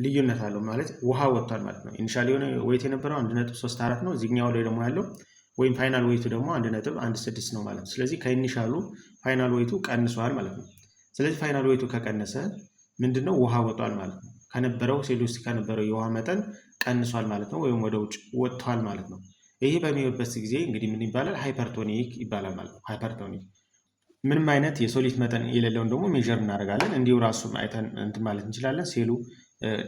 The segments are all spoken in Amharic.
ልዩነት አለው ማለት ውሃ ወጥቷል ማለት ነው። ኢኒሻሊ የሆነ ዌይት የነበረው 1.34 ነው። እዚህኛው ላይ ደግሞ ያለው ወይም ፋይናል ዌይቱ ደግሞ 1.16 ነው ማለት ነው። ስለዚህ ከኢኒሻሉ ፋይናል ዌይቱ ቀንሷል ማለት ነው። ስለዚህ ፋይናል ዌይቱ ከቀነሰ ምንድነው ውሃ ወጥቷል ማለት ነው። ከነበረው ሴል ውስጥ ከነበረው የውሃ መጠን ቀንሷል ማለት ነው፣ ወይም ወደ ውጭ ወጥቷል ማለት ነው። ይሄ በሚሆንበት ጊዜ እንግዲህ ምን ይባላል? ሃይፐርቶኒክ ይባላል ማለት ነው። ሃይፐርቶኒክ ምንም አይነት የሶሊድ መጠን የሌለውን ደግሞ ሜዥር እናደርጋለን። እንዲሁ ራሱ አይተን እንትን ማለት እንችላለን። ሴሉ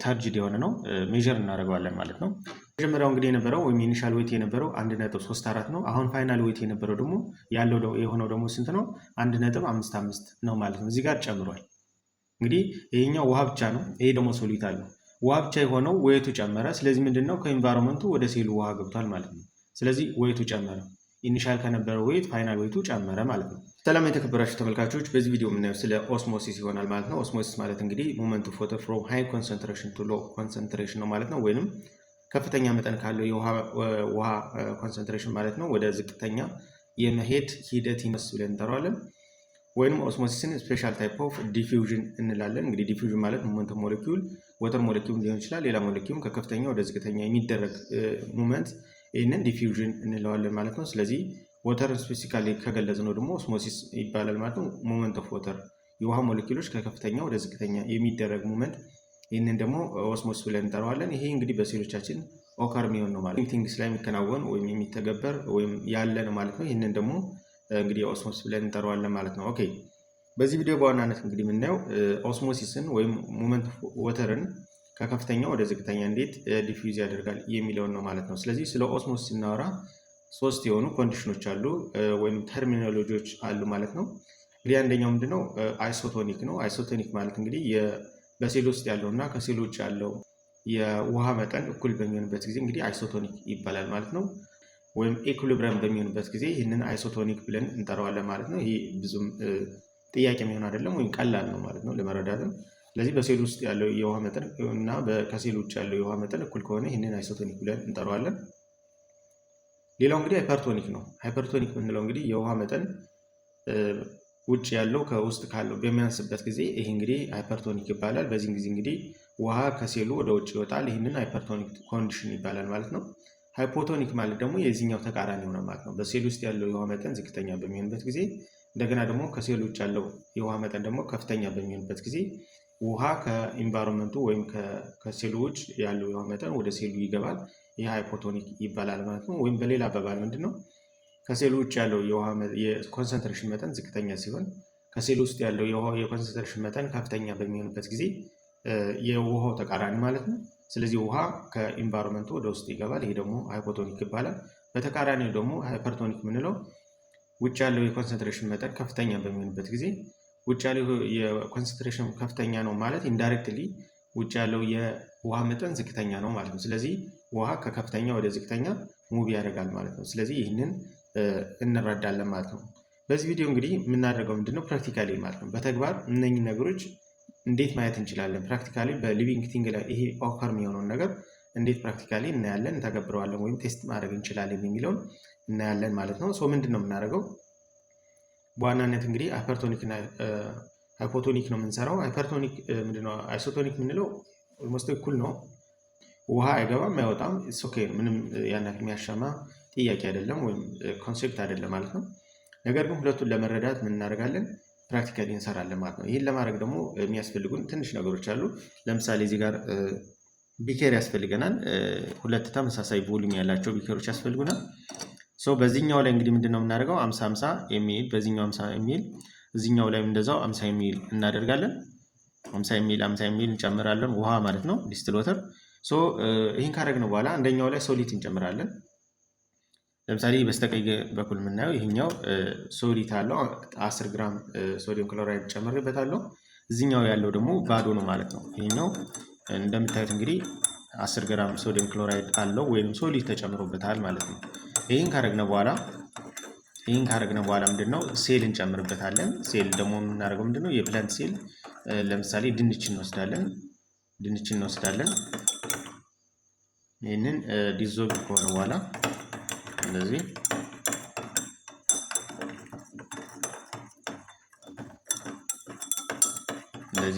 ተርጅድ የሆነ ነው፣ ሜዥር እናደርገዋለን ማለት ነው። መጀመሪያው እንግዲህ የነበረው ወይም ኢኒሻል ዌይት የነበረው 1.34 ነው። አሁን ፋይናል ዌይት የነበረው ደግሞ ያለው የሆነው ደግሞ ስንት ነው? 1.55 ነው ማለት ነው። እዚህ ጋር ጨምሯል። እንግዲህ ይሄኛው ውሃ ብቻ ነው፣ ይሄ ደግሞ ሶሊድ አለው። ውሃ ብቻ የሆነው ዌይቱ ጨመረ። ስለዚህ ምንድነው ከኢንቫይሮንመንቱ ወደ ሴሉ ውሃ ገብቷል ማለት ነው። ስለዚህ ዌይቱ ጨመረ። ኢኒሻል ከነበረው ዌይት ፋይናል ዌይቱ ጨመረ ማለት ነው። ሰላም የተከበራችሁ ተመልካቾች፣ በዚህ ቪዲዮ የምናየው ስለ ኦስሞሲስ ይሆናል ማለት ነው። ኦስሞሲስ ማለት እንግዲህ ሙቭመንት ኦፍ ዋተር ፍሮም ሃይ ኮንሰንትሬሽን ቱ ሎ ኮንሰንትሬሽን ነው ማለት ነው። ወይንም ከፍተኛ መጠን ካለው የውሃ ኮንሰንትሬሽን ማለት ነው ወደ ዝቅተኛ የመሄድ ሂደት ይመስል ብለን እንጠራዋለን። ወይንም ኦስሞሲስን ስፔሻል ታይፕ ኦፍ ዲፊውዥን እንላለን። እንግዲህ ዲፊውዥን ማለት ሙቭመንት ኦፍ ሞለኪውል ወተር ሞለኪውል ሊሆን ይችላል፣ ሌላ ሞለኪውል ከከፍተኛ ወደ ዝቅተኛ የሚደረግ ሙቭመንት፣ ይህንን ዲፊውዥን እንለዋለን ማለት ነው። ስለዚህ ወተር ስፔሲፊካሊ ከገለጽ ነው ደግሞ ኦስሞሲስ ይባላል ማለት ነው። ሙቭመንት ኦፍ ወተር የውሃ ሞለኪውሎች ከከፍተኛ ወደ ዝቅተኛ የሚደረግ ሙቭመንት፣ ይህንን ደግሞ ኦስሞሲስ ብለን እንጠራዋለን። ይሄ እንግዲህ በሴሎቻችን ኦከር የሚሆን ነው ማለት ቲንግስ ላይ የሚከናወን ወይም የሚተገበር ወይም ያለ ነው ማለት ነው። ይህንን ደግሞ እንግዲህ ኦስሞሲስ ብለን እንጠራዋለን ማለት ነው። ኦኬ፣ በዚህ ቪዲዮ በዋናነት እንግዲህ የምናየው ኦስሞሲስን ወይም ሙቭመንት ኦፍ ወተርን ከከፍተኛ ወደ ዝቅተኛ እንዴት ዲፊውዝ ያደርጋል የሚለውን ነው ማለት ነው። ስለዚህ ስለ ኦስሞሲስ ስናወራ ሶስት የሆኑ ኮንዲሽኖች አሉ ወይም ተርሚኖሎጂዎች አሉ ማለት ነው። እንግዲህ አንደኛው ምንድነው? አይሶቶኒክ ነው። አይሶቶኒክ ማለት እንግዲህ በሴል ውስጥ ያለው እና ከሴል ውጭ ያለው የውሃ መጠን እኩል በሚሆንበት ጊዜ እንግዲህ አይሶቶኒክ ይባላል ማለት ነው። ወይም ኢኩሊብሪየም በሚሆንበት ጊዜ ይህንን አይሶቶኒክ ብለን እንጠራዋለን ማለት ነው። ይህ ብዙም ጥያቄ የሚሆን አይደለም ወይም ቀላል ነው ማለት ነው ለመረዳትም። ስለዚህ በሴል ውስጥ ያለው የውሃ መጠን እና ከሴል ውጭ ያለው የውሃ መጠን እኩል ከሆነ ይህንን አይሶቶኒክ ብለን እንጠራዋለን። ሌላው እንግዲህ ሃይፐርቶኒክ ነው። ሃይፐርቶኒክ የምንለው እንግዲህ የውሃ መጠን ውጭ ያለው ከውስጥ ካለው በሚያንስበት ጊዜ ይህ እንግዲህ ሃይፐርቶኒክ ይባላል። በዚህም ጊዜ እንግዲህ ውሃ ከሴሉ ወደ ውጭ ይወጣል። ይህንን ሃይፐርቶኒክ ኮንዲሽን ይባላል ማለት ነው። ሃይፖቶኒክ ማለት ደግሞ የዚህኛው ተቃራኒ ሆነ ማለት ነው። በሴል ውስጥ ያለው የውሃ መጠን ዝቅተኛ በሚሆንበት ጊዜ እንደገና ደግሞ ከሴል ውጭ ያለው የውሃ መጠን ደግሞ ከፍተኛ በሚሆንበት ጊዜ ውሃ ከኢንቫይሮንመንቱ ወይም ከሴሉ ውጭ ያለው የውሃ መጠን ወደ ሴሉ ይገባል። ይህ ሃይፖቶኒክ ይባላል ማለት ነው። ወይም በሌላ አባባል ምንድነው? ከሴሉ ውጭ ያለው የውሃ የኮንሰንትሬሽን መጠን ዝቅተኛ ሲሆን ከሴል ውስጥ ያለው የኮንሰንትሬሽን መጠን ከፍተኛ በሚሆንበት ጊዜ የውሃው ተቃራኒ ማለት ነው። ስለዚህ ውሃ ከኢንቫይሮንመንቱ ወደ ውስጥ ይገባል። ይሄ ደግሞ ሃይፖቶኒክ ይባላል። በተቃራኒው ደግሞ ሃይፐርቶኒክ የምንለው ውጭ ያለው የኮንሰንትሬሽን መጠን ከፍተኛ በሚሆንበት ጊዜ ውጭ ያለው የኮንሰንትሬሽን ከፍተኛ ነው ማለት ኢንዳይሬክትሊ ውጭ ያለው የውሃ መጠን ዝቅተኛ ነው ማለት ነው። ስለዚህ ውሃ ከከፍተኛ ወደ ዝቅተኛ ሙቭ ያደርጋል ማለት ነው። ስለዚህ ይህንን እንረዳለን ማለት ነው። በዚህ ቪዲዮ እንግዲህ የምናደርገው ምንድነው? ፕራክቲካሊ ማለት ነው በተግባር እነኚህ ነገሮች እንዴት ማየት እንችላለን፣ ፕራክቲካሊ በሊቪንግ ቲንግ ላይ ይሄ ኦከር የሚሆነውን ነገር እንዴት ፕራክቲካሊ እናያለን፣ እንተገብረዋለን ወይም ቴስት ማድረግ እንችላለን የሚለውን እናያለን ማለት ነው። ሶ ምንድን ነው የምናደርገው? በዋናነት እንግዲህ ሃይፐርቶኒክ እና ሃይፖቶኒክ ነው የምንሰራው። ሃይፐርቶኒክ ምንድነው? አይሶቶኒክ የምንለው ኦልሞስት እኩል ነው። ውሃ አይገባም አይወጣም፣ ኦኬ፣ ምንም ያን ያክል የሚያሻማ ጥያቄ አይደለም ወይም ኮንሴፕት አይደለም ማለት ነው። ነገር ግን ሁለቱን ለመረዳት ምን እናደርጋለን? ፕራክቲካሊ እንሰራለን ማለት ነው። ይህን ለማድረግ ደግሞ የሚያስፈልጉን ትንሽ ነገሮች አሉ። ለምሳሌ እዚህ ጋር ቢኬር ያስፈልገናል። ሁለት ተመሳሳይ ቮሊዩም ያላቸው ቢኬሮች ያስፈልጉናል። ሶ በዚህኛው ላይ እንግዲህ ምንድነው የምናደርገው? 50 የሚል በዚህኛው 50 የሚል እዚህኛው ላይ እንደዛው 50 የሚል እናደርጋለን። 50 የሚል እንጨምራለን፣ ውሃ ማለት ነው፣ ዲስትል ወተር። ሶ ይህን ካደረግነው በኋላ አንደኛው ላይ ሶሊት እንጨምራለን። ለምሳሌ በስተቀኝ በኩል የምናየው ይሄኛው ሶሊት አለው 10 ግራም ሶዲየም ክሎራይድ ጨምሬበታለሁ። እዚህኛው ያለው ደግሞ ባዶ ነው ማለት ነው። ይሄኛው እንደምታዩት እንግዲህ 10 ግራም ሶዲየም ክሎራይድ አለው ወይም ሶሊት ተጨምሮበታል ማለት ነው። ይሄን ካደረግነው በኋላ ምንድነው ሴል እንጨምርበታለን። ሴል ደግሞ የምናደርገው ምንድነው? የፕላንት ሴል ለምሳሌ ድንች እንወስዳለን። ይህንን ዲዞልቭ ከሆነ በኋላ እንደዚህ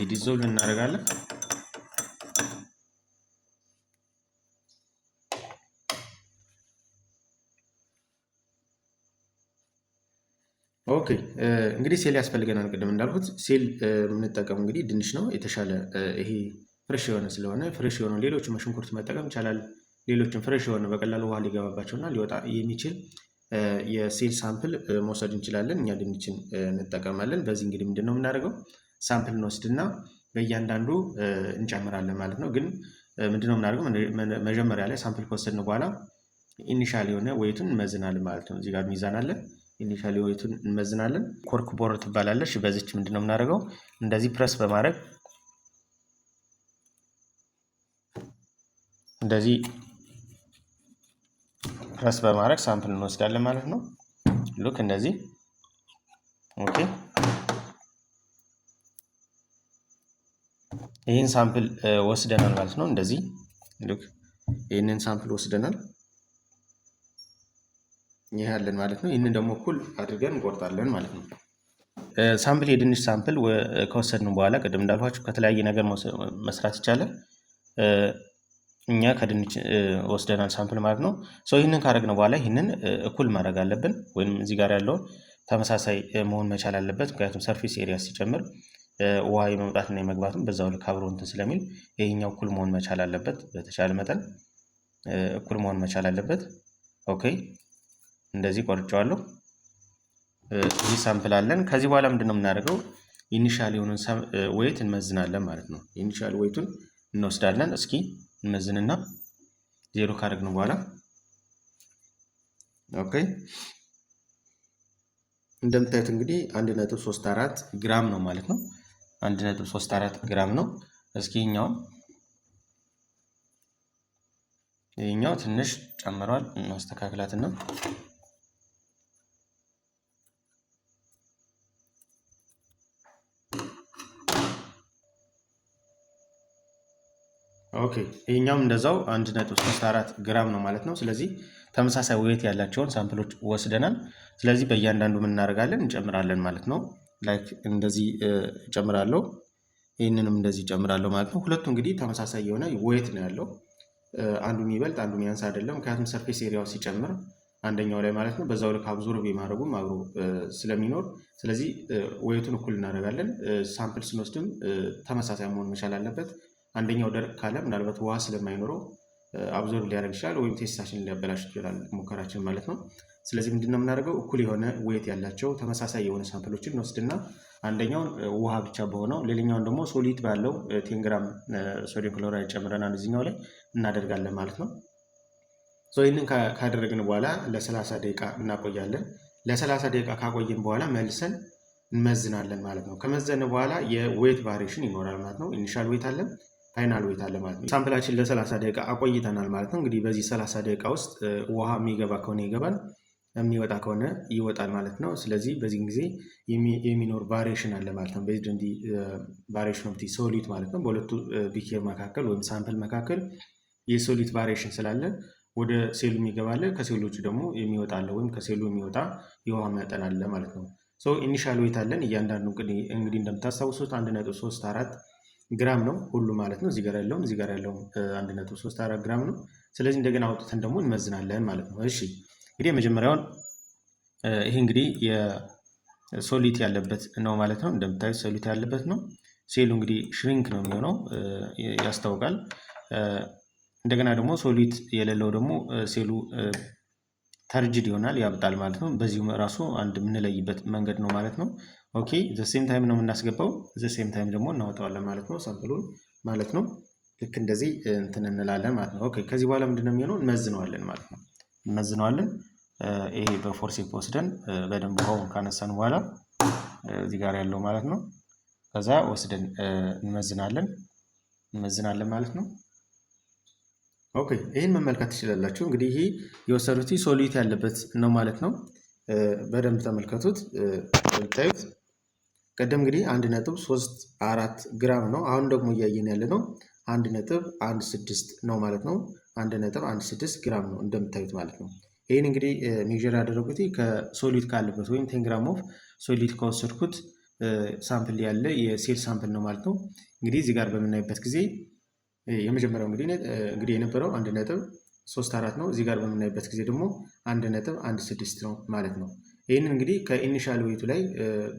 ዲዞልቭ እናደርጋለን። ኦኬ እንግዲህ ሴል ያስፈልገናል። ቅድም እንዳልኩት ሴል የምንጠቀሙ እንግዲህ ድንች ነው የተሻለ ይሄ ፍሬሽ የሆነ ስለሆነ ፍሬሽ የሆነ ሌሎችም ሽንኩርት መጠቀም ይቻላል። ሌሎችም ፍሬሽ የሆነ በቀላሉ ውሃ ሊገባባቸውና ሊወጣ የሚችል የሴል ሳምፕል መውሰድ እንችላለን። እኛ ድንችን እንጠቀማለን። በዚህ እንግዲህ ምንድን ነው የምናደርገው? ሳምፕል እንወስድና በእያንዳንዱ እንጨምራለን ማለት ነው። ግን ምንድን ነው የምናደርገው? መጀመሪያ ላይ ሳምፕል ከወሰድን በኋላ ኢኒሻል የሆነ ዌይቱን እንመዝናለን ማለት ነው። እዚህ ጋር ሚዛን አለ። ኢኒሻል ዌይቱን እንመዝናለን። ኮርክ ቦርድ ትባላለች። በዚች ምንድን ነው የምናደርገው? እንደዚህ ፕረስ በማድረግ እንደዚህ ፕረስ በማድረግ ሳምፕል እንወስዳለን ማለት ነው። ሉክ እንደዚህ ኦኬ። ይህን ሳምፕል ወስደናል ማለት ነው። እንደዚህ ሉክ ይህንን ሳምፕል ወስደናል። ይህ ያለን ማለት ነው። ይህንን ደግሞ እኩል አድርገን እንቆርጣለን ማለት ነው። ሳምፕል የድንች ሳምፕል ከወሰድን በኋላ ቅድም እንዳልኳችሁ ከተለያየ ነገር መስራት ይቻላል። እኛ ከድንች ወስደናል ሳምፕል ማለት ነው። ይህንን ካደረግን በኋላ ይህንን እኩል ማድረግ አለብን፣ ወይም እዚህ ጋር ያለው ተመሳሳይ መሆን መቻል አለበት። ምክንያቱም ሰርፌስ ኤሪያ ሲጨምር ውሃ የመምጣትና የመግባትም በዛው ልክ አብሮ እንትን ስለሚል ይሄኛው እኩል መሆን መቻል አለበት። በተቻለ መጠን እኩል መሆን መቻል አለበት። ኦኬ እንደዚህ ቆርጬዋለሁ። ይህ ሳምፕል አለን። ከዚህ በኋላ ምንድን ነው የምናደርገው? ኢኒሻል የሆነን ዌይት እንመዝናለን ማለት ነው። ኢኒሻል ዌይቱን እንወስዳለን። እስኪ እንመዝንና ዜሮ ካደረግን በኋላ ኦኬ እንደምታዩት እንግዲህ 1.34 ግራም ነው ማለት ነው። 1.34 ግራም ነው። እስኪ ይሄኛው ትንሽ ጨምሯል። እናስተካክላትና ኦኬ ይሄኛውም እንደዛው 1.34 ግራም ነው ማለት ነው። ስለዚህ ተመሳሳይ ዌት ያላቸውን ሳምፕሎች ወስደናል። ስለዚህ በእያንዳንዱ ምን እናደርጋለን? እንጨምራለን ማለት ነው። ላይክ እንደዚህ እጨምራለሁ፣ ይህንንም እንደዚህ እጨምራለሁ ማለት ነው። ሁለቱ እንግዲህ ተመሳሳይ የሆነ ዌት ነው ያለው። አንዱ የሚበልጥ አንዱ የሚያንስ አይደለም። ምክንያቱም ሰርፌስ ኤሪያው ሲጨምር አንደኛው ላይ ማለት ነው በዛው ልክ አብዞርብ የማድረጉም አብሮ ስለሚኖር ስለዚህ ዌቱን እኩል እናደርጋለን። ሳምፕል ስንወስድም ተመሳሳይ መሆን መቻል አለበት። አንደኛው ደረቅ ካለ ምናልባት ውሃ ስለማይኖረው አብዞርብ ሊያደርግ ይችላል፣ ወይም ቴስታችን ሊያበላሽ ይችላል ሙከራችን ማለት ነው። ስለዚህ ምንድነው የምናደርገው? እኩል የሆነ ዌት ያላቸው ተመሳሳይ የሆነ ሳምፕሎችን እንወስድና አንደኛውን ውሃ ብቻ በሆነው ሌላኛውን ደግሞ ሶሊድ ባለው 10 ግራም ሶዲየም ክሎራይድ ጨምረናል እዚህኛው ላይ እናደርጋለን ማለት ነው። ይህንን ካደረግን በኋላ ለ30 ደቂቃ እናቆያለን። ለ30 ደቂቃ ካቆየን በኋላ መልሰን እንመዝናለን ማለት ነው። ከመዘን በኋላ የዌት ቫሪዬሽን ይኖራል ማለት ነው። ኢኒሻል ዌት አለን፣ ፋይናል ዌት አለ ማለት ነው። ሳምፕላችን ለ30 ደቂቃ አቆይተናል ማለት ነው። እንግዲህ በዚህ 30 ደቂቃ ውስጥ ውሃ የሚገባ ከሆነ ይገባል፣ የሚወጣ ከሆነ ይወጣል ማለት ነው። ስለዚህ በዚህ ጊዜ የሚኖር ቫሪዬሽን አለ ማለት ነው። ቤዝድ ኦን ቫሪዬሽን ኦፍ ሶሊድ ማለት ነው። በሁለቱ ቢኬር መካከል ወይም ሳምፕል መካከል የሶሊድ ቫሪዬሽን ስላለ ወደ ሴሉ የሚገባለ፣ ከሴሎቹ ደግሞ የሚወጣ አለ፣ ወይም ከሴሉ የሚወጣ የውሃ መጠን አለ ማለት ነው። ኢኒሻል ዌት አለን። እያንዳንዱ እንግዲህ እንደምታስታውሱት 1.34 ግራም ነው ሁሉ ማለት ነው። እዚህ ጋር ያለውም 1.34 ግራም ነው። ስለዚህ እንደገና አውጥተን ደግሞ እንመዝናለን ማለት ነው። እሺ እንግዲህ የመጀመሪያውን ይሄ እንግዲህ የሶሊድ ያለበት ነው ማለት ነው። እንደምታዩት ሶሊድ ያለበት ነው። ሴሉ እንግዲህ ሽሪንክ ነው የሚሆነው ያስታውቃል። እንደገና ደግሞ ሶሊድ የሌለው ደግሞ ሴሉ ተርጅድ ይሆናል፣ ያብጣል ማለት ነው። በዚሁ ራሱ አንድ የምንለይበት መንገድ ነው ማለት ነው። ኦኬ ዘሴም ታይም ነው የምናስገባው፣ ዘሴም ታይም ደግሞ እናወጣዋለን ማለት ነው፣ ሳምፕሉን ማለት ነው። ልክ እንደዚህ እንትን እንላለን ማለት ነው። ኦኬ ከዚህ በኋላ ምንድነው የሚሆነው? እንመዝነዋለን ማለት ነው። እንመዝነዋለን። ይሄ በፎርሴፕ ወስደን በደንብ ውሃውን ካነሳን በኋላ እዚህ ጋር ያለው ማለት ነው። ከዛ ወስደን እንመዝናለን ማለት ነው። ኦኬ ይህን መመልከት ትችላላችሁ። እንግዲህ ይሄ የወሰዱት ሶሊድ ያለበት ነው ማለት ነው። በደንብ ተመልከቱት። ታዩት ቀደም እንግዲህ 1.34 ግራም ነው። አሁን ደግሞ እያየን ያለ ነው 1.16 ነው ማለት ነው። 1.16 ግራም ነው እንደምታዩት ማለት ነው። ይህን እንግዲህ ሜዥር ያደረጉት ከሶሊድ ካለበት ወይም 10 ግራም ኦፍ ሶሊድ ከወሰድኩት ሳምፕል ያለ የሴል ሳምፕል ነው ማለት ነው። እንግዲህ እዚህ ጋር በምናይበት ጊዜ የመጀመሪያው እንግዲህ የነበረው 1.34 ነው። እዚህ ጋር በምናይበት ጊዜ ደግሞ 1.16 ነው ማለት ነው። ይህንን እንግዲህ ከኢኒሻል ዌይቱ ላይ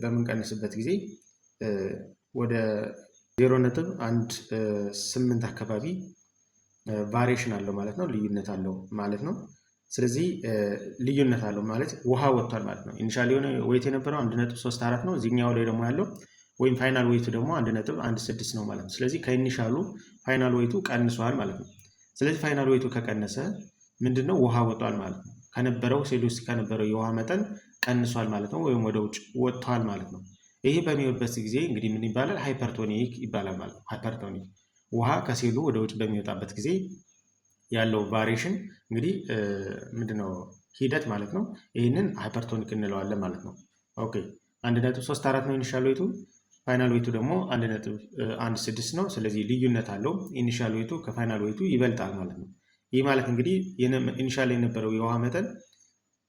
በምንቀንስበት ጊዜ ወደ 0.18 አካባቢ ቫሪዬሽን አለው ማለት ነው፣ ልዩነት አለው ማለት ነው። ስለዚህ ልዩነት አለው ማለት ውሃ ወጥቷል ማለት ነው። ኢኒሻል የሆነ ዌይት የነበረው 1.34 ነው። እዚህኛው ላይ ደግሞ ያለው ወይም ፋይናል ዌይቱ ደግሞ 1.16 ነው ማለት ነው። ስለዚህ ከኢኒሻሉ ፋይናል ዌይቱ ቀንሷል ማለት ነው። ስለዚህ ፋይናል ዌይቱ ከቀነሰ ምንድነው ውሃ ወጥቷል ማለት ነው። ከነበረው ሴል ውስጥ ከነበረው የውሃ መጠን ቀንሷል ማለት ነው፣ ወይም ወደ ውጭ ወጥቷል ማለት ነው። ይሄ በሚወጣበት ጊዜ እንግዲህ ምን ይባላል? ሃይፐርቶኒክ ይባላል ማለት ነው። ሃይፐርቶኒክ ውሃ ከሴሉ ወደ ውጭ በሚወጣበት ጊዜ ያለው ቫሪዬሽን እንግዲህ ምንድነው ሂደት ማለት ነው። ይህንን ሃይፐርቶኒክ እንለዋለን ማለት ነው። ኦኬ 1.34 ነው ኢኒሻል ዌይቱ፣ ፋይናል ዌይቱ ደግሞ 1.16 ነው። ስለዚህ ልዩነት አለው። ኢኒሻል ዌይቱ ከፋይናል ዌይቱ ይበልጣል ማለት ነው። ይህ ማለት እንግዲህ ኢኒሻል የነበረው የውሃ መጠን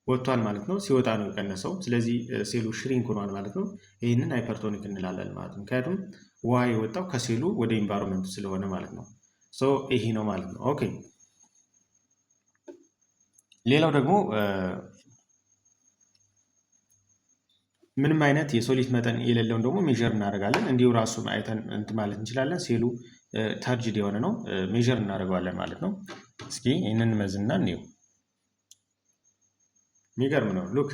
ወጥቷል ማለት ነው። ሲወጣ ነው የቀነሰው። ስለዚህ ሴሉ ሽሪንክ ሆኗል ማለት ነው። ይህንን ሃይፐርቶኒክ እንላለን ማለት ነው። ምክንያቱም ውሃ የወጣው ከሴሉ ወደ ኢንቫይሮንመንቱ ስለሆነ ማለት ነው። ይሄ ነው ማለት ነው። ኦኬ ሌላው ደግሞ ምንም አይነት የሶሊድ መጠን የሌለውን ደግሞ ሜዥር እናደርጋለን። እንዲሁ ራሱ አይተን እንትን ማለት እንችላለን። ሴሉ ተርጅድ የሆነ ነው፣ ሜዥር እናደርገዋለን ማለት ነው። እስኪ ይህንን መዝና እንየው። የሚገርም ነው። ሉክ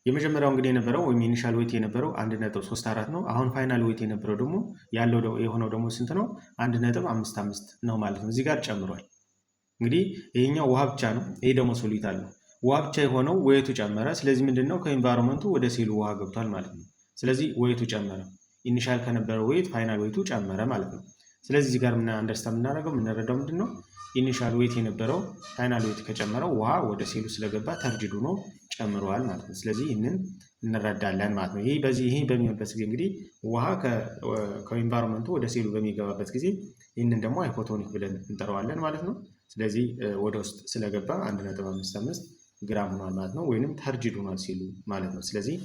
የመጀመሪያው እንግዲህ የነበረው ወይም ኢኒሻል ዌይት የነበረው 1.34 ነው። አሁን ፋይናል ዌይት የነበረው ደግሞ ያለው የሆነው ደግሞ ስንት ነው? 1.55 ነው ማለት ነው። እዚህ ጋር ጨምሯል። እንግዲህ ይሄኛው ውሃ ብቻ ነው፣ ይሄ ደግሞ ሶሊድ አለው። ውሃ ብቻ የሆነው ዌይቱ ጨመረ። ስለዚህ ምንድነው ከኢንቫይሮንመንቱ ወደ ሴሉ ውሃ ገብቷል ማለት ነው። ስለዚህ ዌይቱ ጨመረ። ኢኒሻል ከነበረው ዌይት ፋይናል ዌይቱ ጨመረ ማለት ነው። ስለዚህ እዚህ ጋር አንደርስታንድ የምናደርገው የምንረዳው ምንድነው ኢኒሻል ዌይት የነበረው ፋይናል ዌይት ከጨመረው ውሃ ወደ ሴሉ ስለገባ ተርጅድ ሆኖ ጨምሯል ማለት ነው። ስለዚህ ይህንን እንረዳለን ማለት ነው። ይህ በሚሆንበት ጊዜ እንግዲህ ውሃ ከኢንቫይሮንመንቱ ወደ ሴሉ በሚገባበት ጊዜ ይህንን ደግሞ ሃይፖቶኒክ ብለን እንጠራዋለን ማለት ነው። ስለዚህ ወደ ውስጥ ስለገባ 1.55 ግራም ሆኗል ማለት ነው፣ ወይንም ተርጅድ ሆኗል ሴሉ ማለት ነው። ስለዚህ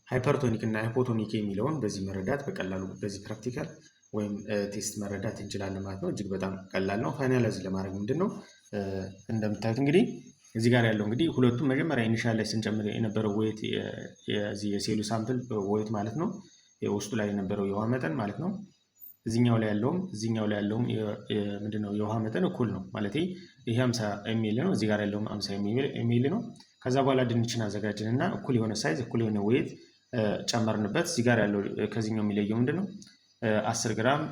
ሃይፐርቶኒክ እና ሃይፖቶኒክ የሚለውን በዚህ መረዳት በቀላሉ በዚህ ፕራክቲካል ወይም ቴስት መረዳት እንችላለን ማለት ነው። እጅግ በጣም ቀላል ነው። ፋይናላይዝ ለማድረግ ምንድን ነው እንደምታዩት እንግዲህ እዚህ ጋር ያለው እንግዲህ ሁለቱም መጀመሪያ ኢኒሻል ላይ ስንጨምር የነበረው ዌይት የዚህ የሴሉ ሳምፕል ዌይት ማለት ነው፣ ውስጡ ላይ የነበረው የውሃ መጠን ማለት ነው። እዚህኛው ላይ ያለውም ምንድነው የውሃ መጠን እኩል ነው ማለት ይሄ 50 ኤምኤል ነው፣ እዚህ ጋር ያለውም 50 ኤምኤል ነው። ከዛ በኋላ ድንችን አዘጋጅን እና እኩል የሆነ ሳይዝ እኩል የሆነ ዌይት ጨመርንበት። እዚህ ጋር ያለው ከዚህኛው የሚለየው ምንድነው 10 ግራም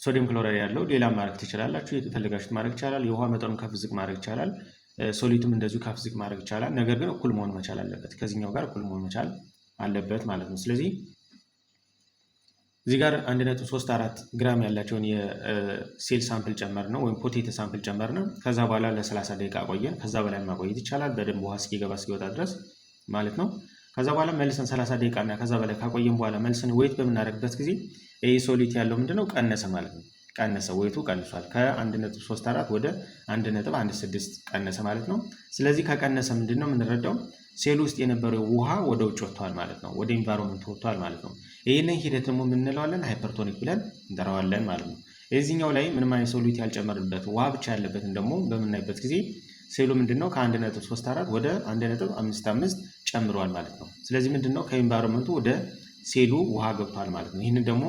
ሶዲየም ክሎራይድ ያለው ሌላ ማድረግ ትችላላችሁ። የተፈለጋችሁት ማድረግ ይቻላል። የውሃ መጠኑን ከፍ ዝቅ ማድረግ ይቻላል። ሶሊቱም እንደዚሁ ከፍ ዝቅ ማድረግ ይቻላል። ነገር ግን እኩል መሆን መቻል አለበት፣ ከዚህኛው ጋር እኩል መሆን መቻል አለበት ማለት ነው። ስለዚህ እዚህ ጋር 1.34 ግራም ያላቸውን የሴል ሳምፕል ጨመር ነው ወይም ፖቴቶ ሳምፕል ጨመር ነው። ከዛ በኋላ ለ30 ደቂቃ ቆየን። ከዛ በላይ ማቆየት ይቻላል፣ በደንብ ውሃ እስኪወጣ ድረስ ማለት ነው። ከዛ በኋላ መልሰን 30 ደቂቃ እና ከዛ በላይ ካቆየን በኋላ መልሰን ዌይት በምናደርግበት ጊዜ ይሄ ሶሊድ ያለው ምንድነው ቀነሰ ማለት ነው። ቀነሰ፣ ዌይቱ ቀንሷል። ከ1.34 ወደ 1.16 ቀነሰ ማለት ነው። ስለዚህ ከቀነሰ ምንድነው የምንረዳው ሴል ውስጥ የነበረው ውሃ ወደ ውጭ ወጥቷል ማለት ነው፣ ወደ ኢንቫይሮንመንት ወጥቷል ማለት ነው። ይህንን ሂደት ደግሞ የምንለዋለን ሃይፐርቶኒክ ብለን እንጠራዋለን ማለት ነው። የዚህኛው ላይ ምንም አይነት ሶሊድ ያልጨመርበት ውሃ ብቻ ያለበትን ደግሞ በምናይበት ጊዜ ሴሉ ምንድነው ከ1.34 ወደ 1.55 ጨምሯል ማለት ነው። ስለዚህ ምንድነው ከኢንቫይሮንመንቱ ወደ ሴሉ ውሃ ገብቷል ማለት ነው። ይህንን ደግሞ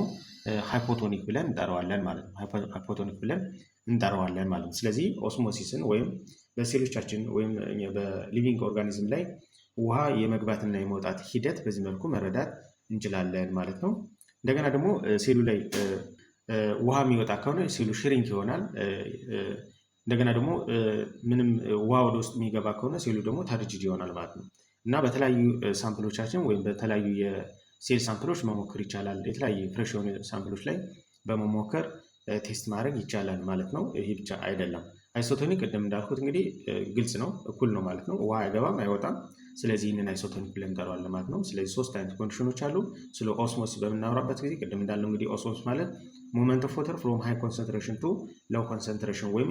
ሃይፖቶኒክ ብለን እንጠራዋለን ማለት ነው። ሃይፖቶኒክ ብለን እንጠራዋለን ማለት ነው። ስለዚህ ኦስሞሲስን ወይም በሴሎቻችን ወይም በሊቪንግ ኦርጋኒዝም ላይ ውሃ የመግባትና የመውጣት ሂደት በዚህ መልኩ መረዳት እንችላለን ማለት ነው። እንደገና ደግሞ ሴሉ ላይ ውሃ የሚወጣ ከሆነ ሴሉ ሽሪንክ ይሆናል። እንደገና ደግሞ ምንም ውሃ ወደ ውስጥ የሚገባ ከሆነ ሴሉ ደግሞ ተርጅድ ይሆናል ማለት ነው። እና በተለያዩ ሳምፕሎቻችን ወይም በተለያዩ የሴል ሳምፕሎች መሞከር ይቻላል። የተለያዩ ፍሬሽ የሆኑ ሳምፕሎች ላይ በመሞከር ቴስት ማድረግ ይቻላል ማለት ነው። ይሄ ብቻ አይደለም። አይሶቶኒክ ቅድም እንዳልኩት እንግዲህ ግልጽ ነው፣ እኩል ነው ማለት ነው። ውሃ አይገባም አይወጣም። ስለዚህ ይህንን አይሶቶኒክ ብለን እንጠራዋለን ማለት ነው። ስለዚህ 3 አይነት ኮንዲሽኖች አሉ። ስለ ኦስሞስ በምናወራበት ጊዜ ቅድም እንዳለው እንግዲህ ኦስሞስ ማለት ሞመንት ኦፍ ወተር ፍሮም ሃይ ኮንሰንትሬሽን ቱ ሎው ኮንሰንትሬሽን ወይም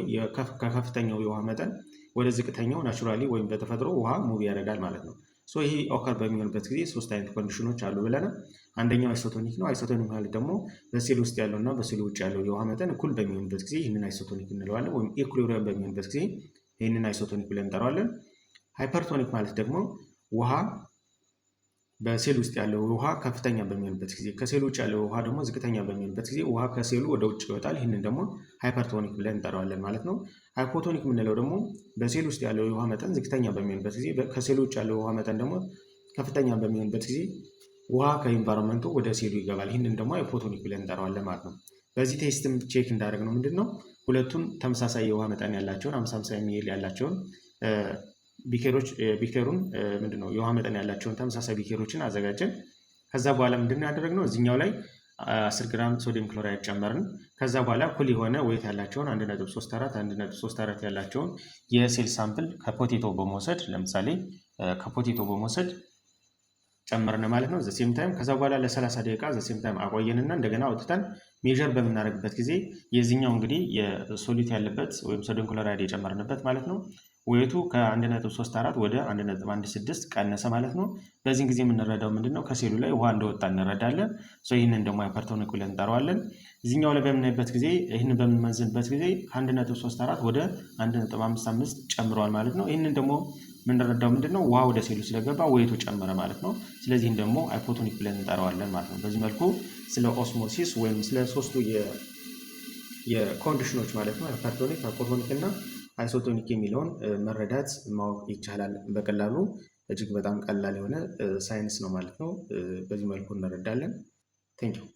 ከከፍተኛው የውሃ መጠን ወደ ዝቅተኛው ናቹራሊ ወይም በተፈጥሮ ውሃ ሙቭ ያደርጋል ማለት ነው። ይሄ ኦከር በሚሆንበት ጊዜ 3 አይነት ኮንዲሽኖች አሉ ብለናል። አንደኛው አይሶቶኒክ ነው። አይሶቶኒክ ማለት ደግሞ በሴል ውስጥ ያለውና በሴል ውጭ ያለው የውሃ መጠን እኩል በሚሆንበት ጊዜ ይህንን አይሶቶኒክ እንለዋለን። ወይም ኢኩሊብሪየም በሚሆንበት ጊዜ ይህንን አይሶቶኒክ ብለን እንጠራዋለን። ሃይፐርቶኒክ ማለት ደግሞ ውሃ በሴል ውስጥ ያለው ውሃ ከፍተኛ በሚሆንበት ጊዜ ከሴል ውጭ ያለው ውሃ ደግሞ ዝቅተኛ በሚሆንበት ጊዜ ውሃ ከሴሉ ወደ ውጭ ይወጣል። ይህንን ደግሞ ሃይፐርቶኒክ ብለን እንጠራዋለን ማለት ነው። ሃይፖቶኒክ የምንለው ደግሞ በሴል ውስጥ ያለው የውሃ መጠን ዝቅተኛ በሚሆንበት ጊዜ ከሴል ውጭ ያለው የውሃ መጠን ደግሞ ከፍተኛ በሚሆንበት ጊዜ ውሃ ከኢንቫይሮንመንቱ ወደ ሴሉ ይገባል። ይህንን ደግሞ ሃይፖቶኒክ ብለን እንጠራዋለን ማለት ነው። በዚህ ቴስትም ቼክ እንዳደረግ ነው ምንድን ነው ሁለቱም ተመሳሳይ የውሃ መጠን ያላቸውን 50 ሚሊ ያላቸውን ቢኬሩን ምንድነው የውሃ መጠን ያላቸውን ተመሳሳይ ቢኬሮችን አዘጋጀን። ከዛ በኋላ ምንድነው ያደረግነው እዚህኛው ላይ 10 ግራም ሶዲየም ክሎራይድ ጨመርን። ከዛ በኋላ እኩል የሆነ ዌት ያላቸውን 1.34 ያላቸውን የሴል ሳምፕል ከፖቴቶ በመውሰድ ለምሳሌ ከፖቴቶ በመውሰድ ጨመርን ማለት ነው። ዘሴም ታይም ከዛ በኋላ ለ30 ደቂቃ ዘሴም ታይም አቆየንና እንደገና አውጥተን ሜዠር በምናደርግበት ጊዜ የዚህኛው እንግዲህ የሶሊት ያለበት ወይም ሶዲየም ክሎራይድ የጨመርንበት ማለት ነው ዌቱ ከ1.34 ወደ 1.16 ቀነሰ ማለት ነው። በዚህን ጊዜ የምንረዳው ምንድነው ከሴሉ ላይ ውሃ እንደወጣ እንረዳለን። ይህንን ደግሞ ሃይፐርቶኒክ ብለን እንጠራዋለን። እዚህኛው ላይ በምናይበት ጊዜ ይህንን በምንመዝንበት ጊዜ ከ1.34 ወደ 1.55 ጨምሯል ማለት ነው። ይህንን ደግሞ የምንረዳው ምንድነው ውሃ ወደ ሴሉ ስለገባ ዌቱ ጨመረ ማለት ነው። ስለዚህም ደግሞ ሃይፖቶኒክ ብለን እንጠራዋለን ማለት ነው። በዚህ መልኩ ስለ ኦስሞሲስ ወይም ስለ ሶስቱ የኮንዲሽኖች ማለት ነው ሃይፐርቶኒክ፣ ሃይፖቶኒክ እና አይሶቶኒክ የሚለውን መረዳት ማወቅ ይቻላል በቀላሉ። እጅግ በጣም ቀላል የሆነ ሳይንስ ነው ማለት ነው። በዚህ መልኩ እንረዳለን። ቴንኪው